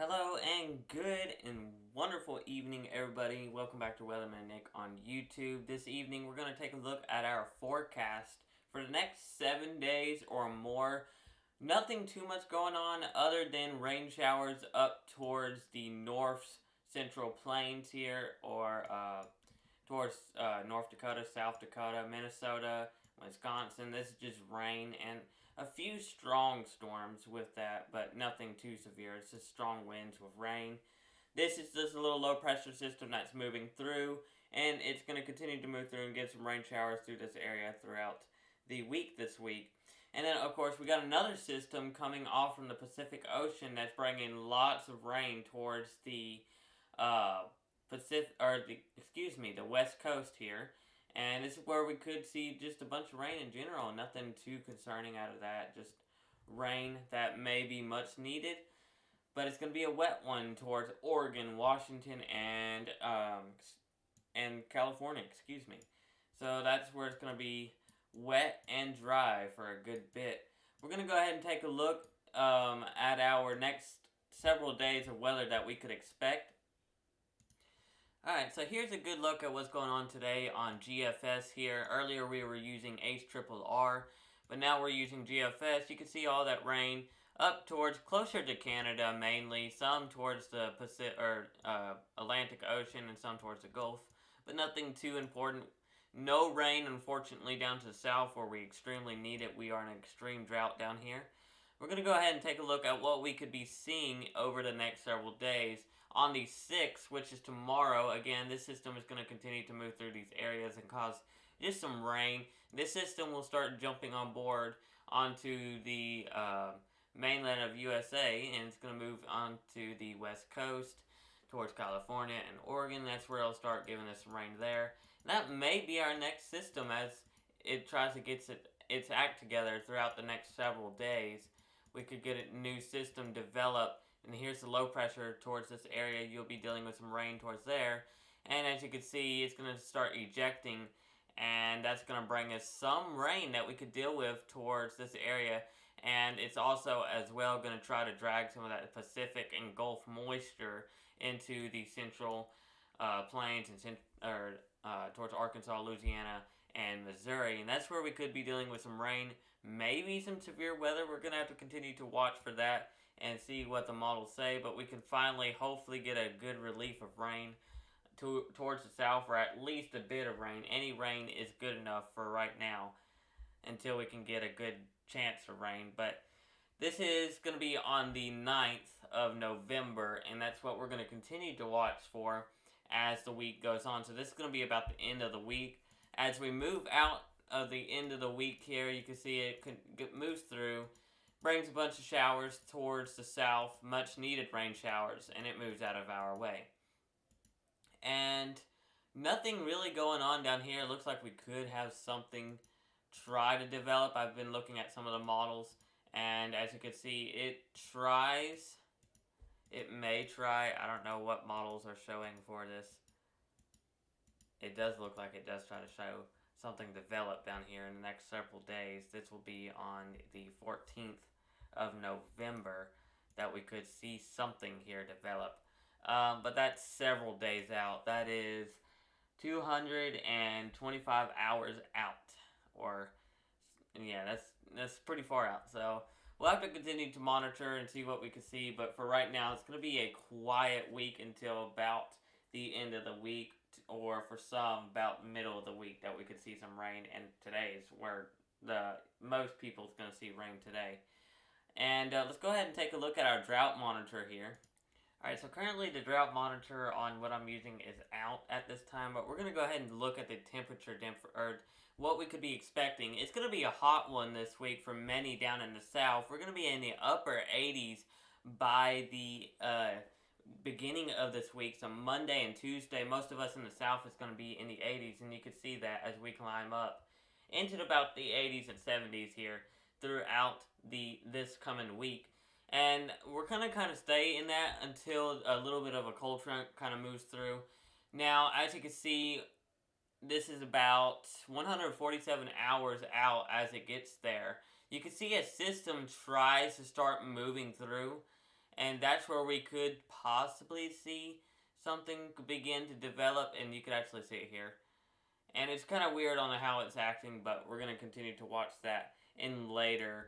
Hello and good and wonderful evening, everybody. Welcome back to Weatherman Nick on YouTube. This evening, we're going to take a look at our forecast for the next 7 days or more. Nothing too much going on other than rain showers up towards the north central plains here, or towards North Dakota, South Dakota, Minnesota, Wisconsin. This is just rain and a few strong storms with that, but nothing too severe. It's just strong winds with rain. This is just a little low pressure system that's moving through, and it's going to continue to move through and get some rain showers through this area throughout the week this week. And then, of course, we got another system coming off from the Pacific Ocean that's bringing lots of rain towards the uh, the West Coast here. And this is where we could see just a bunch of rain in general. Nothing too concerning out of that. Just rain that may be much needed. But it's going to be a wet one towards Oregon, Washington, and California. Excuse me. So that's where it's going to be wet and dry for a good bit. We're going to go ahead and take a look at our next several days of weather that we could expect. Alright, so here's a good look at what's going on today on GFS here. Earlier we were using HRRR, but now we're using GFS. You can see all that rain up towards closer to Canada mainly, some towards the Atlantic Ocean and some towards the Gulf, but nothing too important. No rain, unfortunately, down to the south where we extremely need it. We are in an extreme drought down here. We're going to go ahead and take a look at what we could be seeing over the next several days. On the 6th, which is tomorrow, again, this system is going to continue to move through these areas and cause just some rain. This system will start jumping on board onto the mainland of USA, and it's going to move onto the west coast towards California and Oregon. That's where it'll start giving us some rain there. That may be our next system as it tries to get its act together throughout the next several days. We could get a new system developed. And here's the low pressure towards this area. You'll be dealing with some rain towards there. And as you can see, it's going to start ejecting. And that's going to bring us some rain that we could deal with towards this area. And it's also as well going to try to drag some of that Pacific and Gulf moisture into the central plains and towards Arkansas, Louisiana, and Missouri. And that's where we could be dealing with some rain. Maybe some severe weather. We're going to have to continue to watch for that and see what the models say, but we can finally hopefully get a good relief of rain towards the south, or at least a bit of rain. Any rain is good enough for right now until we can get a good chance of rain. But this is going to be on the 9th of November, and that's what we're going to continue to watch for as the week goes on. So this is going to be about the end of the week. As we move out of the end of the week here, you can see it moves through, brings a bunch of showers towards the south, much needed rain showers, and it moves out of our way. And nothing really going on down here. It looks like we could have something try to develop. I've been looking at some of the models, and as you can see, it may try. I don't know what models are showing for this. It does look like it does try to show something develop down here in the next several days. This will be on the 14th of November that we could see something here develop. But that's several days out. That is 225 hours out. That's pretty far out. So we'll have to continue to monitor and see what we can see. But for right now, it's going to be a quiet week until about the end of the week, or for some, about the middle of the week that we could see some rain. And today is where most people's going to see rain today. And let's go ahead and take a look at our drought monitor here. Alright, so currently the drought monitor on what I'm using is out at this time, but we're going to go ahead and look at the temperature, or what we could be expecting. It's going to be a hot one this week for many down in the south. We're going to be in the upper 80s by the beginning of this week, so Monday and Tuesday. Most of us in the south is going to be in the 80s, and you can see that as we climb up into about the 80s and 70s here throughout this coming week. And we're going to kind of stay in that until a little bit of a cold front kind of moves through. Now, as you can see, this is about 147 hours out as it gets there. You can see a system tries to start moving through, and that's where we could possibly see something begin to develop, and you could actually see it here. And it's kind of weird on how it's acting, but we're going to continue to watch that in later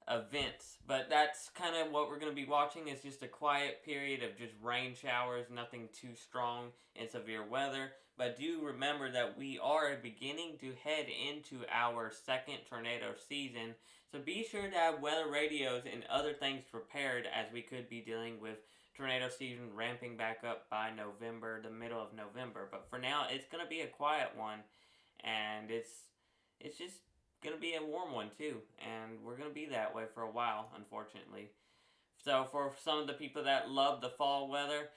events. But that's kind of what we're going to be watching. Is just a quiet period of just rain showers, nothing too strong and severe weather. But do remember that we are beginning to head into our second tornado season. So be sure to have weather radios and other things prepared, as we could be dealing with tornado season ramping back up by November, the middle of November. But for now, it's going to be a quiet one, and it's just gonna be a warm one too, and we're gonna be that way for a while, unfortunately. So for some of the people that love the fall weather,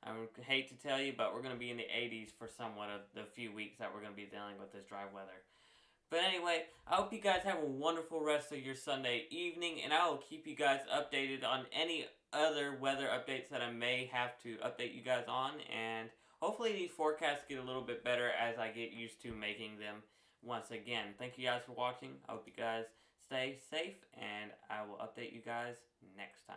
I hate to tell you, but we're gonna be in the 80s for somewhat of the few weeks that we're gonna be dealing with this dry weather. But anyway, I hope you guys have a wonderful rest of your Sunday evening, and I will keep you guys updated on any other weather updates that I may have to update you guys on, and hopefully these forecasts get a little bit better as I get used to making them once again. Thank you guys for watching. I hope you guys stay safe, and I will update you guys next time.